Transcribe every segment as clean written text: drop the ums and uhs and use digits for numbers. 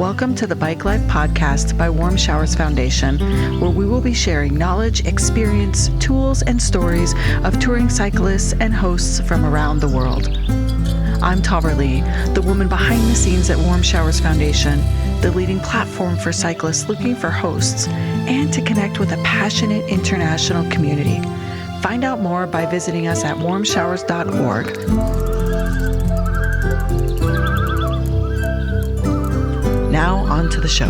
Welcome to the Bike Life Podcast by Warmshowers Foundation, where we will be sharing knowledge, experience, tools, and stories of touring cyclists and hosts from around the world. I'm Tara Lee, the woman behind the scenes at Warmshowers Foundation, the leading platform for cyclists looking for hosts and to connect with a passionate international community. Find out more by visiting us at Warmshowers.org. Now on to the show.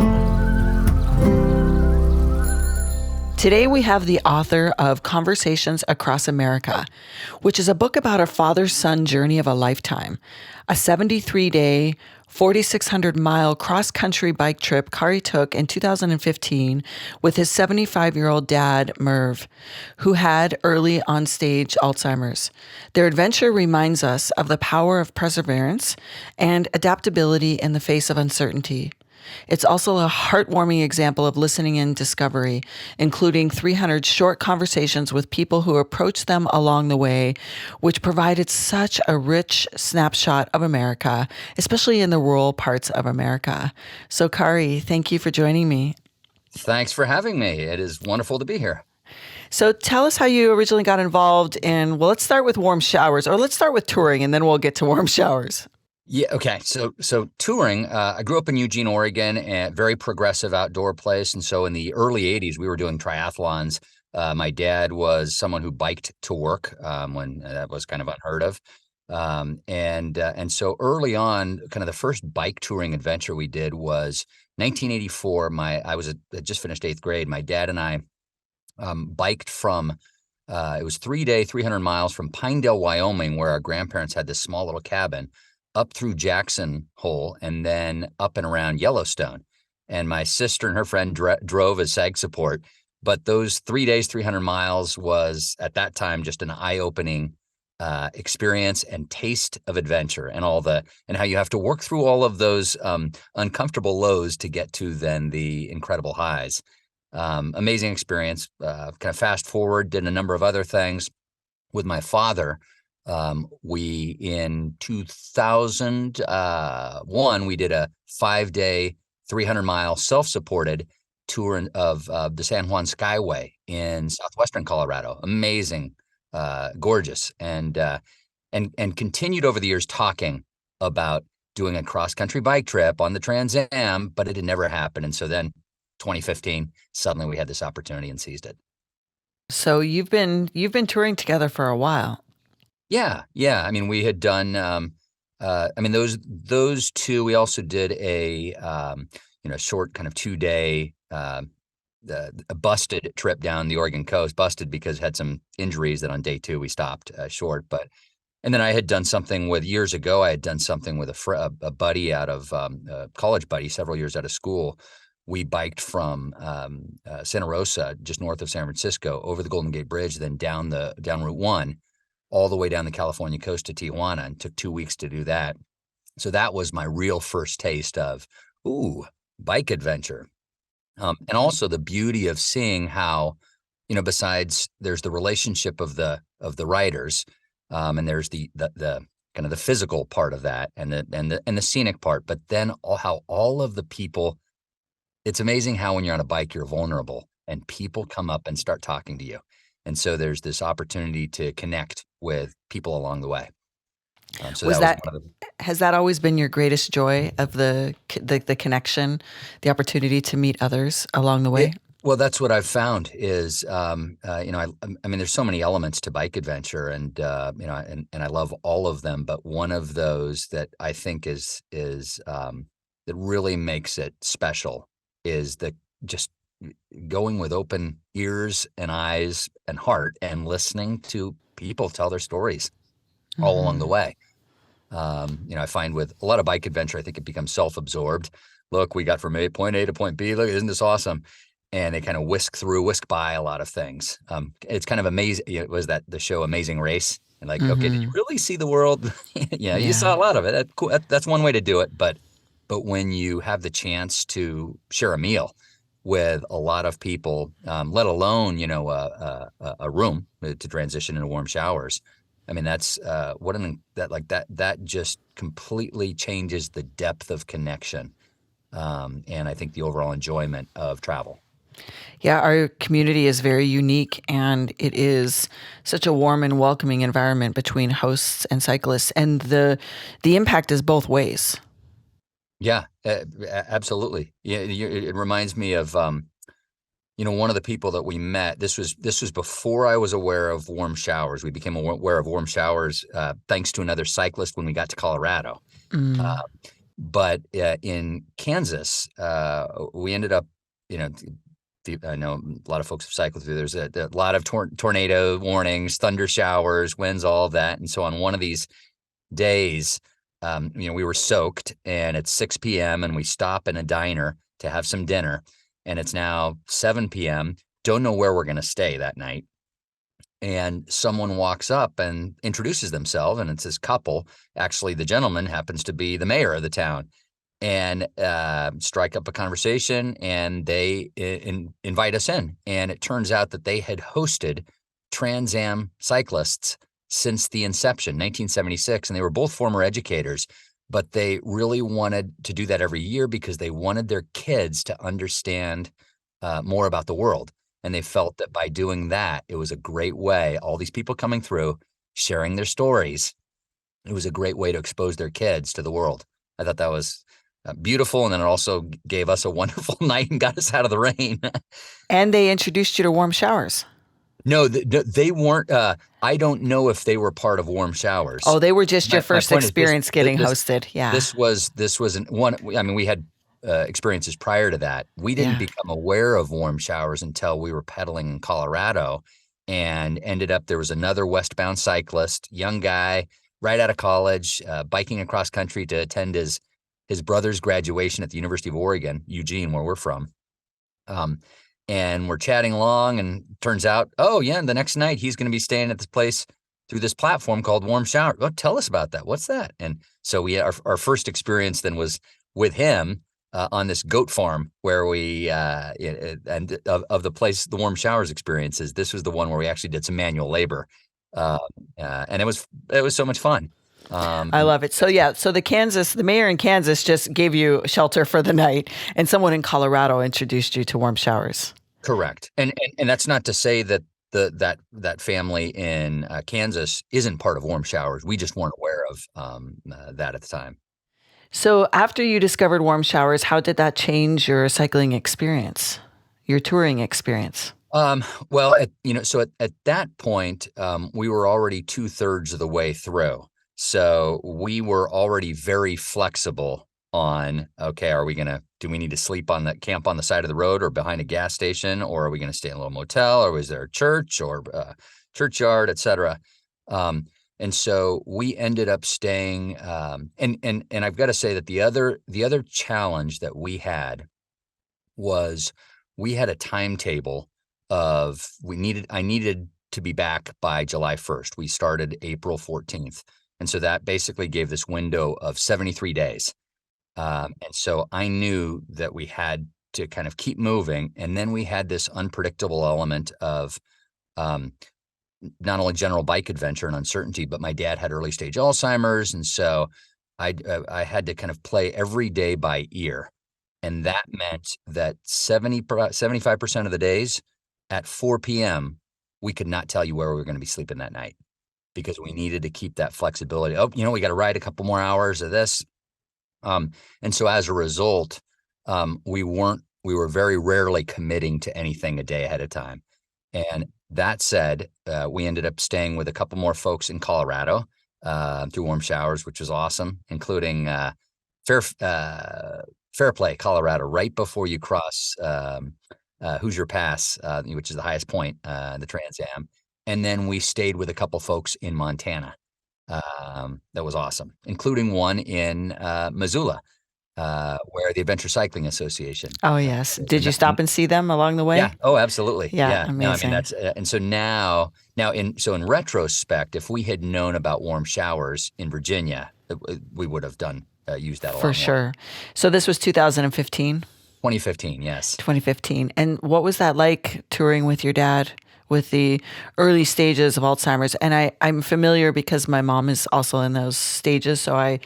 Today we have the author of Conversations Across America, which is a book about a father-son journey of a lifetime, a 73-day, 4,600-mile cross-country bike trip Kari took in 2015 with his 75-year-old dad, Merv, who had early on-stage Alzheimer's. Their adventure reminds us of the power of perseverance and adaptability in the face of uncertainty. It's also a heartwarming example of listening and discovery, including 300 short conversations with people who approached them along the way, which provided such a rich snapshot of America, especially in the rural parts of America. So, Kari, thank you for joining me. Thanks for having me. It is wonderful to be here. So tell us how you originally got involved in, well, let's start with Warmshowers, or let's start with touring, and then we'll get to Warmshowers. Yeah. Okay. So touring, I grew up in Eugene, Oregon, and very progressive outdoor place. And so in the early 80s, we were doing triathlons. My dad was someone who biked to work when that was kind of unheard of. And so early on, kind of the first bike touring adventure we did was 1984. I had just finished 8th grade. My dad and I biked from, it was 3-day, 300 miles from Pinedale, Wyoming, where our grandparents had this small little cabin, up through Jackson Hole, and then up and around Yellowstone. And my sister and her friend drove as SAG support. But those 3 days, 300 miles was at that time just an eye-opening experience and taste of adventure, and how you have to work through all of those uncomfortable lows to get to then the incredible highs. Amazing experience. Kind of fast forward, did a number of other things with my father. We in 2001 we did a 5-day, 300-mile self-supported tour of the San Juan Skyway in southwestern Colorado. Amazing, gorgeous, and continued over the years talking about doing a cross-country bike trip on the Trans Am, but it had never happened. And so then 2015, suddenly we had this opportunity and seized it. So you've been touring together for a while. Yeah. I mean, we had done. Those two. We also did a short kind of 2-day a busted trip down the Oregon coast. Busted because had some injuries that on day 2 we stopped short. And then I had done something years ago. I had done something with a buddy out of a college buddy, several years out of school. We biked from Santa Rosa, just north of San Francisco, over the Golden Gate Bridge, then down Route 1. All the way down the California coast to Tijuana, and took 2 weeks to do that. So that was my real first taste of, bike adventure. And also the beauty of seeing how, besides there's the relationship of the riders, and there's the kind of the physical part of that and the scenic part, but then how all of the people, it's amazing how when you're on a bike, you're vulnerable and people come up and start talking to you. And so there's this opportunity to connect with people along the way. Has that always been your greatest joy of the connection, the opportunity to meet others along the way? Well, that's what I've found is, I mean, there's so many elements to bike adventure, and and I love all of them. But one of those that I think is that really makes it special is just going with open ears and eyes and heart and listening to people tell their stories all along the way. I find with a lot of bike adventure, I think it becomes self-absorbed. Look, we got from point A to point B. Look, isn't this awesome? And they kind of whisk by a lot of things. It's kind of amazing. It was the show Amazing Race. And okay, did you really see the world? Yeah, you saw a lot of it. That's one way to do it. But when you have the chance to share a meal with a lot of people, let alone, a room to transition into warm showers. I mean, that's that just completely changes the depth of connection and I think the overall enjoyment of travel. Yeah, our community is very unique, and it is such a warm and welcoming environment between hosts and cyclists, and the impact is both ways. Yeah, absolutely. Yeah, it reminds me of one of the people that we met. This was before I was aware of warm showers. We became aware of warm showers thanks to another cyclist when we got to Colorado. Uh, Mm. but in Kansas, we ended up, you know, I know a lot of folks have cycled through. There's a lot of tornado warnings, thunder showers, winds, all of that. And so on one of these days, we were soaked, and it's 6 p.m. and we stop in a diner to have some dinner, and it's now 7 p.m. Don't know where we're going to stay that night. And someone walks up and introduces themselves, and it's this couple. Actually, the gentleman happens to be the mayor of the town, and strike up a conversation, and they invite us in. And it turns out that they had hosted Trans Am cyclists since the inception, 1976, and they were both former educators, but they really wanted to do that every year because they wanted their kids to understand more about the world. And they felt that by doing that, it was a great way, all these people coming through, sharing their stories, it was a great way to expose their kids to the world. I thought that was beautiful, and then it also gave us a wonderful night and got us out of the rain. And they introduced you to warm showers. No, they weren't. I don't know if they were part of Warm Showers. Oh, they were just your My first point is this: experience getting this hosted. Yeah. this was one. I mean, we had experiences prior to that. We didn't Yeah. become aware of Warm Showers until we were pedaling in Colorado, and ended up there was another westbound cyclist, young guy, right out of college, biking across country to attend his brother's graduation at the University of Oregon, Eugene, where we're from. Um, and we're chatting along, and turns out, oh yeah, the next night he's going to be staying at this place through this platform called Warm Shower. Oh, tell us about that. What's that? And so our first experience then was with him on this goat farm where we and of the place, the Warm Showers experiences. This was the one where we actually did some manual labor, uh, and it was so much fun. I And love it. So yeah, so the mayor in Kansas just gave you shelter for the night, and someone in Colorado introduced you to warm showers. correct, and that's not to say that that family in Kansas isn't part of Warm Showers. We just weren't aware of that at the time. So after you discovered warm showers, how did that change your cycling experience, your touring experience? Well, at that point, we were already 2/3 of the way through. So we were already very flexible on, okay, do we need to camp on the side of the road or behind a gas station, or are we going to stay in a little motel, or was there a church or churchyard, et cetera? And so we ended up staying, and I've got to say that the other challenge that we had was we had a timetable of I needed to be back by July 1st. We started April 14th. And so that basically gave this window of 73 days. And so I knew that we had to kind of keep moving. And then we had this unpredictable element of um, not only general bike adventure and uncertainty, but my dad had early stage Alzheimer's. And so I had to kind of play every day by ear. And that meant that 75% of the days at 4 p.m., we could not tell you where we were going to be sleeping that night because we needed to keep that flexibility. Oh, we got to ride a couple more hours of this. And so as a result, we were very rarely committing to anything a day ahead of time. And that said, we ended up staying with a couple more folks in Colorado through Warm Showers, which was awesome, including Fair Fairplay, Colorado, right before you cross Hoosier Pass, which is the highest point in the Trans Am. And then we stayed with a couple folks in Montana. That was awesome, including one in Missoula, where the Adventure Cycling Association Oh yes. is. Did you stop and see them along the Yeah. way? Oh, absolutely. Yeah, Yeah. No, I mean amazing. that's and so in retrospect, if we had known about Warm Showers in Virginia, we would have used that a For lot more. sure. So this was 2015, 2015, yes. 2015. And what was that like touring with your dad with the early stages of Alzheimer's? And I'm familiar because my mom is also in those stages. So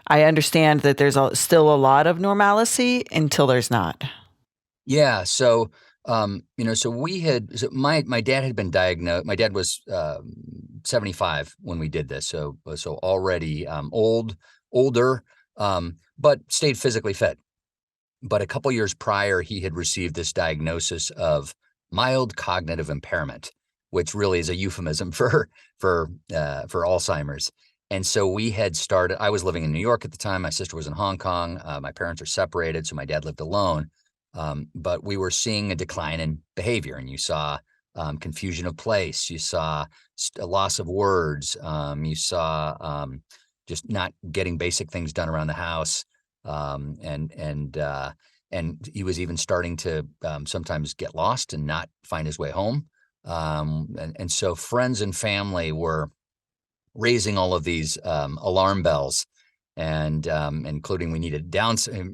I understand that there's still a lot of normalcy until there's not. Yeah. So, so my dad had been diagnosed. My dad was 75 when we did this. So already older, but stayed physically fit. But a couple years prior, he had received this diagnosis of mild cognitive impairment, which really is a euphemism for Alzheimer's. And so we had started. I was living in New York at the time. My sister was in Hong Kong. My parents are separated, so my dad lived alone. But we were seeing a decline in behavior, and you saw confusion of place. You saw a loss of words. You saw just not getting basic things done around the house. Um, and and uh, and he was even starting to sometimes get lost and not find his way home. And so friends and family were raising all of these alarm bells, and including we needed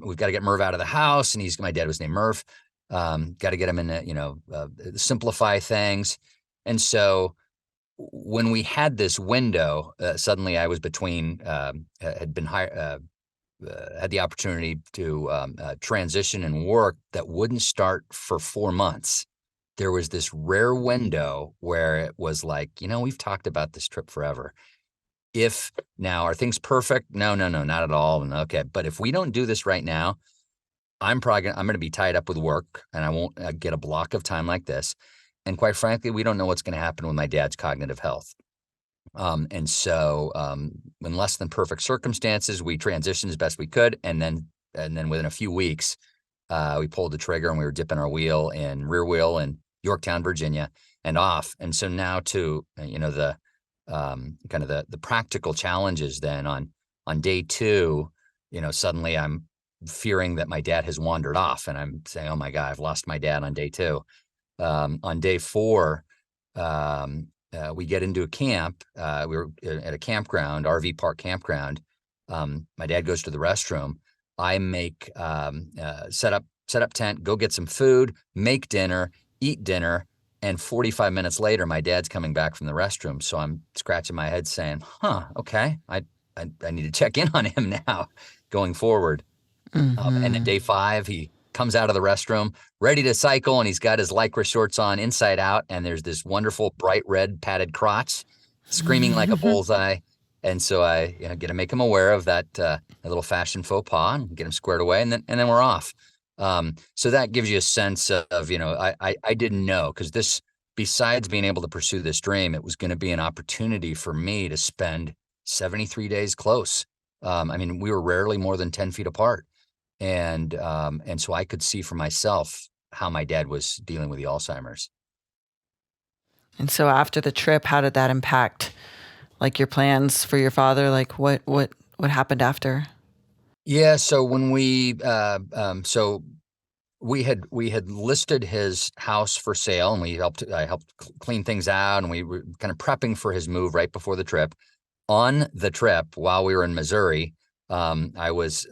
we've got to get Merv out of the house, and my dad was named Merv. Got to get him in, simplify things, and so when we had this window, suddenly I was between had been hired. Had the opportunity to transition and work that wouldn't start for 4 months. There was this rare window where it was like, we've talked about this trip forever. If now are things perfect? No, no, no, not at all. And okay, but if we don't do this right now, I'm going to be tied up with work, and I won't get a block of time like this. And quite frankly, we don't know what's going to happen with my dad's cognitive health. In less than perfect circumstances, we transitioned as best we could, and then within a few weeks, we pulled the trigger and we were dipping our rear wheel in Yorktown, Virginia, and off. And so now to the kind of the practical challenges. Then on day two, suddenly I'm fearing that my dad has wandered off, and I'm saying, "Oh my God, I've lost my dad on day two." On day four, we get into a camp. We were at a campground, RV park campground. My dad goes to the restroom. I make set up tent, go get some food, make dinner, eat dinner, and 45 minutes later, my dad's coming back from the restroom. So I'm scratching my head, saying, "Huh, okay, I need to check in on him now, going forward." And then Hmm. day five, he comes out of the restroom ready to cycle, and he's got his Lycra shorts on inside out, and there's this wonderful bright red padded crotch screaming like a bullseye. And so I get to make him aware of that a little fashion faux pas and get him squared away, and then we're off. So that gives you a sense of, I didn't know, because this, besides being able to pursue this dream, it was going to be an opportunity for me to spend 73 days close. I mean, we were rarely more than 10 feet apart. And so I could see for myself how my dad was dealing with the Alzheimer's. And so after the trip, how did that impact like your plans for your father? Like what happened after? Yeah, so when we had listed his house for sale, and I helped clean things out, and we were kind of prepping for his move right before the trip. On the trip, while we were in Missouri, I was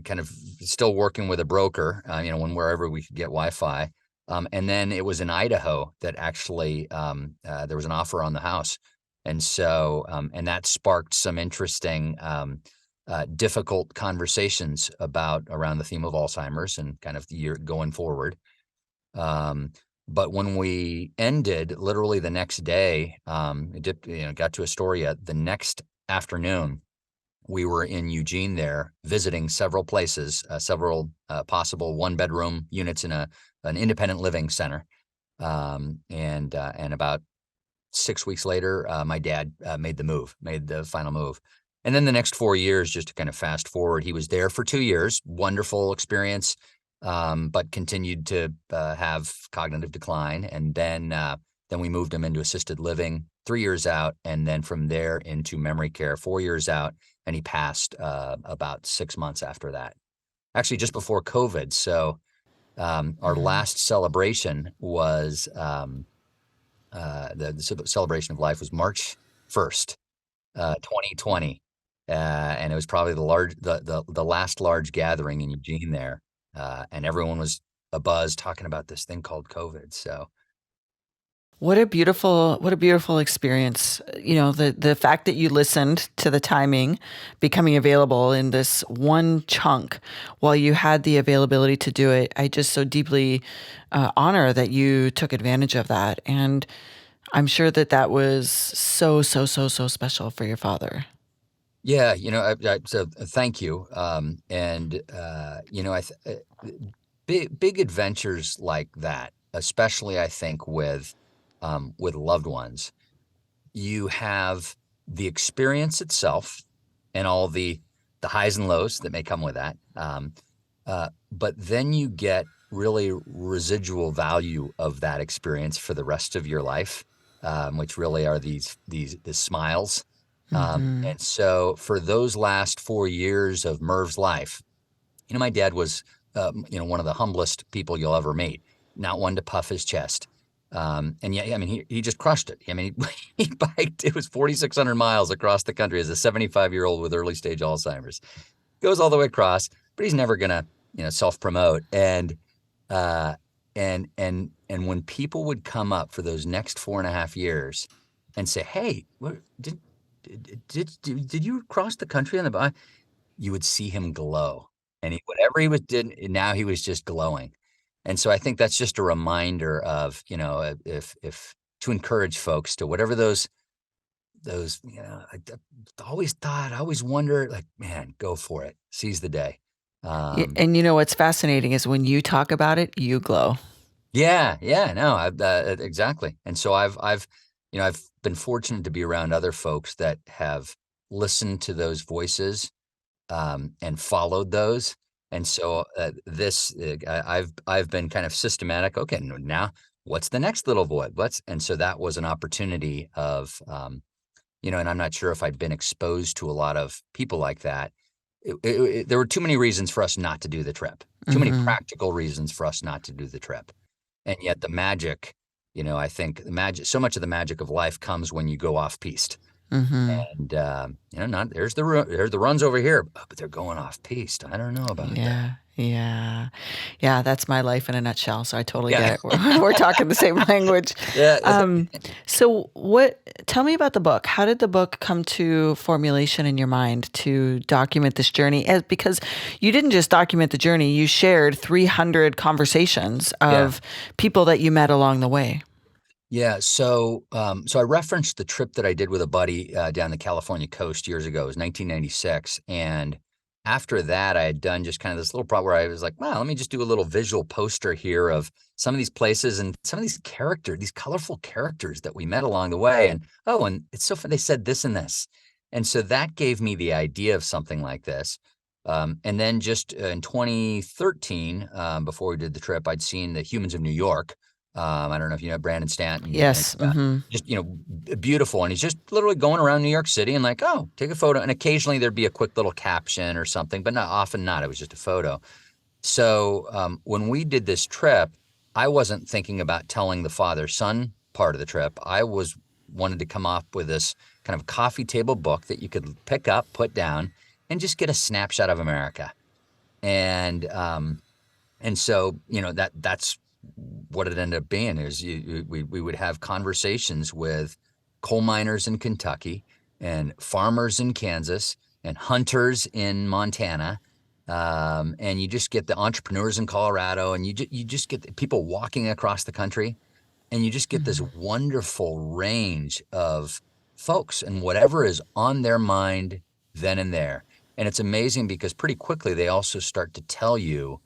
kind of still working with a broker, wherever we could get Wi-Fi. And then it was in Idaho that actually there was an offer on the house, and that sparked some interesting, difficult conversations around the theme of Alzheimer's and kind of the year going forward. Um, but when we ended, literally the next day, got to Astoria the next afternoon. We were in Eugene there, visiting several places, several possible one-bedroom units in an independent living center. And about 6 weeks later, my dad made the final move. And then the next 4 years, just to kind of fast forward, he was there for 2 years. Wonderful experience, but continued to have cognitive decline. And then we moved him into assisted living 3 years out, and then from there into memory care 4 years out. And he passed about 6 months after that. Actually, just before COVID. So our last celebration was the celebration of life was March 1st, 2020. And it was probably the last large gathering in Eugene there. And everyone was abuzz talking about this thing called COVID. So What a beautiful experience. You know, the fact that you listened to the timing becoming available in this one chunk while you had the availability to do it. I just so deeply honor that you took advantage of that. And I'm sure that that was so special for your father. Yeah, so thank you. And big adventures like that, especially I think with loved ones, you have the experience itself and all the highs and lows that may come with that. But then you get really residual value of that experience for the rest of your life, which really are the smiles. Mm-hmm. And so for those last 4 years of Merv's life, my dad was, one of the humblest people you'll ever meet. Not one to puff his chest. And yeah, I mean, he just crushed it. I mean, he biked. It was 4,600 miles across the country as a 75-year-old with early stage Alzheimer's. Goes all the way across, but he's never gonna, self promote. Uh, and when people would come up for those next 4.5 years and say, "Hey, did you cross the country on the bike?" You would see him glow. And whatever he was did now he was just glowing. And so I think that's just a reminder of, if to encourage folks to whatever those, I always wonder, like, man, go for it. Seize the day. Um, And you know what's fascinating is when you talk about it, you glow. yeah, yeah, no, exactly. And so I've been fortunate to be around other folks that have listened to those voices, and followed those. And so I've been kind of systematic. Okay, now what's the next little void? And so that was an opportunity of, and I'm not sure if I'd been exposed to a lot of people like that. There were too many reasons for us not to do the trip. Too many Mm-hmm. practical reasons for us not to do the trip. And yet the magic, I think the magic, so much of the magic of life comes when you go off piste. Mm-hmm. And, not there's the runs over here, but they're going off piste. I don't know about that. Yeah, yeah, yeah. That's my life in a nutshell. So I totally Yeah. get it. We're talking the same language. Yeah. Um, so what? Tell me about the book. How did the book come to formulation in your mind to document this journey? As because you didn't just document the journey, you shared 300 conversations Yeah. of people that you met along the way. Yeah. So I referenced the trip that I did with a buddy down the California coast years ago. It was 1996. And after that, I had done just kind of this little project where I was like, wow, let me just do a little visual poster here of some of these places and some of these characters, these colorful characters that we met along the way. And oh, and it's so fun. They said this and this. And so that gave me the idea of something like this. And then just in 2013, before we did the trip, I'd seen the Humans of New York. I don't know if you know Brandon Stanton, and Yes. Mm-hmm. just beautiful, and he's just literally going around New York City and like, oh, take a photo, and occasionally there'd be a quick little caption or something, but not often. Not it was just a photo. So when we did this trip, I wasn't thinking about telling the father son part of the trip. I was wanted to come up with this kind of coffee table book that you could pick up, put down, and just get a snapshot of America. And so, that's what it ended up being is we would have conversations with coal miners in Kentucky and farmers in Kansas and hunters in Montana. And you just get the entrepreneurs in Colorado, and you just get the people walking across the country, and you just get this Mm-hmm. wonderful range of folks and whatever is on their mind then and there. And it's amazing because pretty quickly they also start to tell you,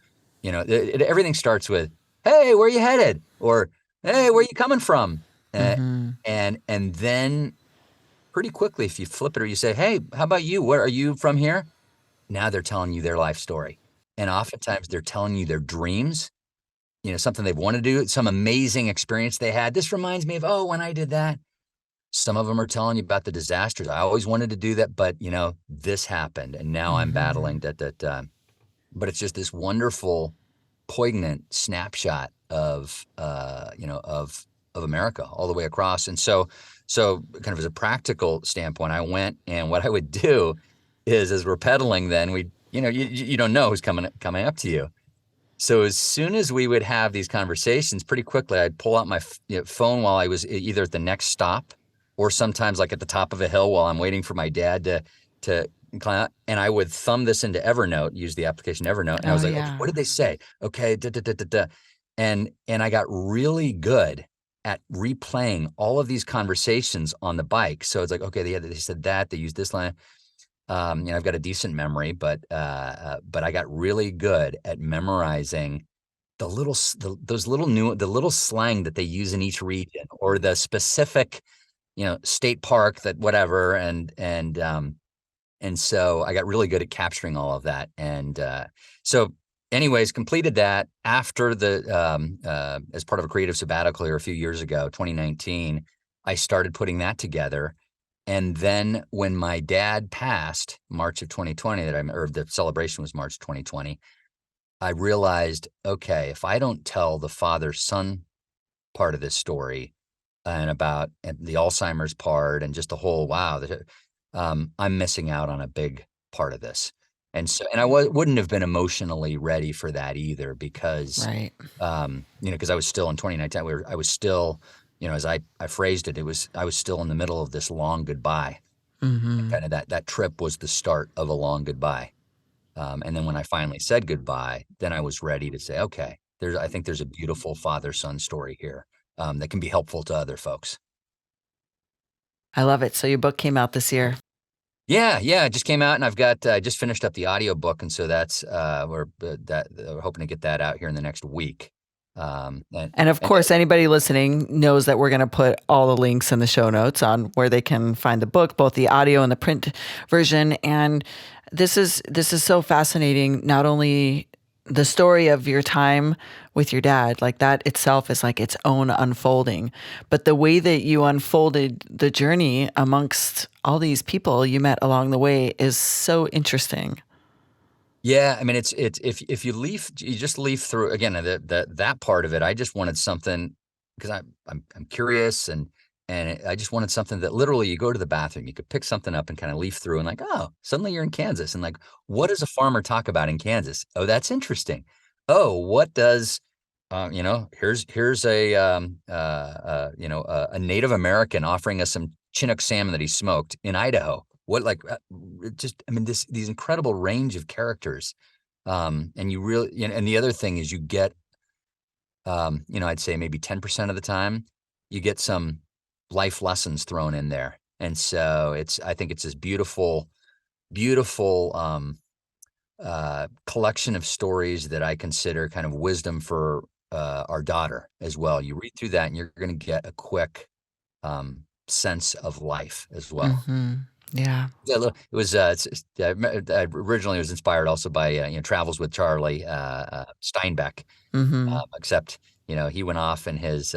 everything starts with, "Hey, where you headed?" or "Hey, where you coming from?" Uh, Mm-hmm. and then pretty quickly, if you flip it or you say, "Hey, how about you? Where are you from here?" Now they're telling you their life story, and oftentimes they're telling you their dreams, something they've wanted to do, some amazing experience they had. This reminds me of, oh, when I did that. Some of them are telling you about the disasters. I always wanted to do that, but this happened, and now I'm Mm-hmm. battling that. But it's just this wonderful, poignant snapshot of America all the way across. And so kind of as a practical standpoint, I went, and what I would do is, as we're pedaling, then we, you don't know who's coming up to you. So as soon as we would have these conversations, pretty quickly I'd pull out my phone while I was either at the next stop or sometimes like at the top of a hill while I'm waiting for my dad to climb out, and I would thumb this into Evernote, use the application Evernote, and I Oh was like, okay, what yeah. did they say? Okay, da, da, da, da, da. And I got really good at replaying all of these conversations on the bike. So it's like, okay, they said that, they used this line. I've got a decent memory, but I got really good at memorizing the little slang that they use in each region or the specific, state park that whatever. And so I got really good at capturing all of that. And so anyways, completed that after as part of a creative sabbatical here a few years ago, 2019, I started putting that together. And then when my dad passed, March of 2020, or the celebration was March 2020, I realized, okay, if I don't tell the father-son part of this story and about the Alzheimer's part and just the whole, wow, I'm missing out on a big part of this. And I wouldn't have been emotionally ready for that either because, Right. because I was still in 2019, I was still, as I phrased it, I was still in the middle of this long goodbye. Mm-hmm. Kind of that trip was the start of a long goodbye. And then when I finally said goodbye, then I was ready to say, okay, I think there's a beautiful father-son story here, that can be helpful to other folks. I love it. So your book came out this year. Yeah, yeah, it just came out, and I just finished up the audiobook, and so that's we're hoping to get that out here in the next week. Um, and And of and course, anybody listening knows that we're going to put all the links in the show notes on where they can find the book, both the audio and the print version. And this is so fascinating. Not only the story of your time with your dad, like that itself is like its own unfolding, but the way that you unfolded the journey amongst all these people you met along the way is so interesting. Yeah, I mean, it's if you just leaf through again that part of it. I just wanted something because I'm curious and I just wanted something that literally you go to the bathroom, you could pick something up and kind of leaf through and like, oh, suddenly you're in Kansas and like, what does a farmer talk about in Kansas? Oh, that's interesting. Oh, what does here's a Native American offering us some Chinook salmon that he smoked in Idaho. What like just I mean these incredible range of characters, and you really and the other thing is you get I'd say maybe 10% of the time you get some life lessons thrown in there, and so I think it's this beautiful collection of stories that I consider kind of wisdom for our daughter as well. You read through that and you're going to get a quick sense of life as well. Mm-hmm. Yeah. Yeah, look, it was originally it was inspired also by Travels with Charlie Steinbeck, Mm-hmm. except he went off and his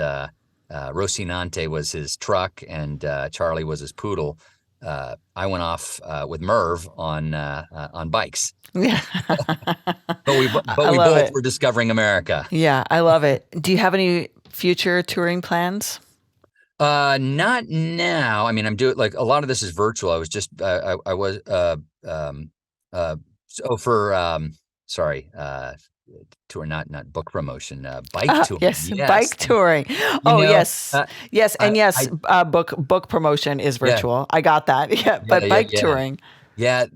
Rocinante was his truck and Charlie was his poodle. I went off with Merv on bikes, Yeah. but I we love both it. were discovering America. Yeah, I love it. Do you have any future touring plans? Not now. I mean, I'm doing like a lot of this is virtual. I was just I was so for sorry tour, not book promotion, bike tour. Yes, Yes, bike touring. you Oh, know, yes. Yes, and I yes, book promotion is yeah virtual. I got that. Yeah, yeah but yeah bike yeah touring. yeah.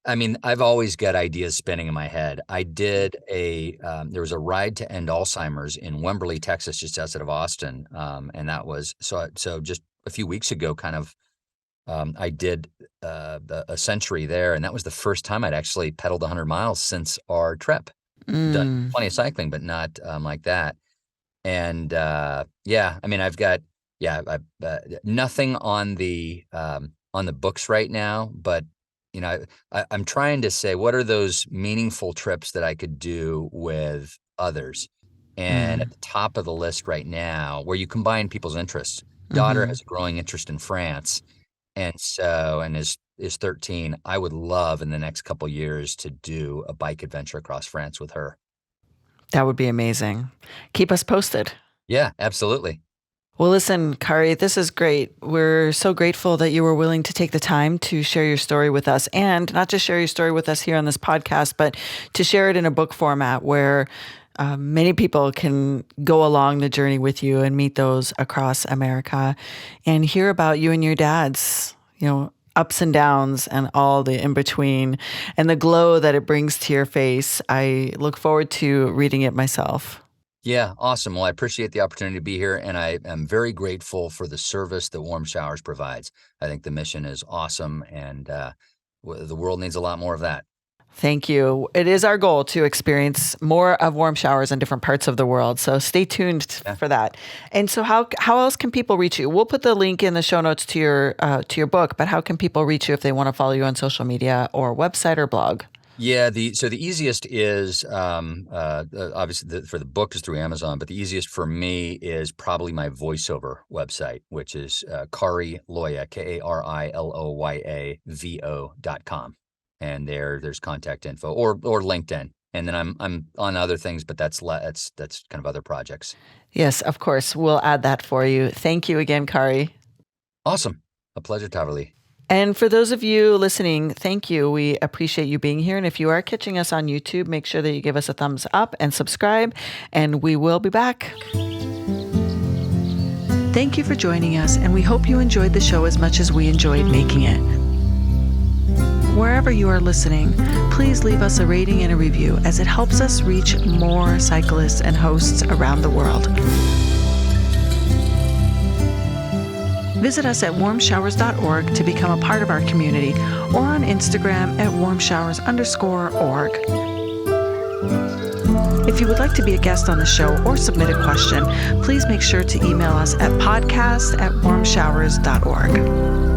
I mean, I've always got ideas spinning in my head. I did there was a ride to end Alzheimer's in Wembley, Texas, just outside of Austin. And that was so just a few weeks ago, kind of, I did a century there. And that was the first time I'd actually pedaled 100 miles since our trip. Done Mm, plenty of cycling, but not like that. And yeah, I mean, I've got nothing on the books right now, but I'm trying to say what are those meaningful trips that I could do with others. And at mm, the top of the list right now, where you combine people's interests, daughter mm-hmm. has a growing interest in France, and so and is 13. I would love in the next couple years to do a bike adventure across France with her. That would be amazing. Keep us posted. Yeah, absolutely. Well, listen, Kari, this is great. We're so grateful that you were willing to take the time to share your story with us, and not just share your story with us here on this podcast, but to share it in a book format where many people can go along the journey with you and meet those across America and hear about you and your dad's, ups and downs and all the in between and the glow that it brings to your face. I look forward to reading it myself. Yeah, awesome. Well, I appreciate the opportunity to be here, and I am very grateful for the service that Warm Showers provides. I think the mission is awesome, and the world needs a lot more of that. Thank you. It is our goal to experience more of warm showers in different parts of the world. So stay tuned for that. And so how else can people reach you? We'll put the link in the show notes to your book, but how can people reach you if they want to follow you on social media or website or blog? Yeah, so the easiest is obviously for the book is through Amazon, but the easiest for me is probably my voiceover website, which is Kari Loya, KariLoyaVO.com, and there's contact info or LinkedIn, and then I'm on other things, but that's kind of other projects. Yes, of course, we'll add that for you. Thank you again, Kari. Awesome, a pleasure, Tavali. And for those of you listening, thank you. We appreciate you being here. And if you are catching us on YouTube, make sure that you give us a thumbs up and subscribe, and we will be back. Thank you for joining us, and we hope you enjoyed the show as much as we enjoyed making it. Wherever you are listening, please leave us a rating and a review, as it helps us reach more cyclists and hosts around the world. Visit us at Warmshowers.org to become a part of our community, or on Instagram at Warmshowers_org. If you would like to be a guest on the show or submit a question, please make sure to email us at podcast@warmshowers.org.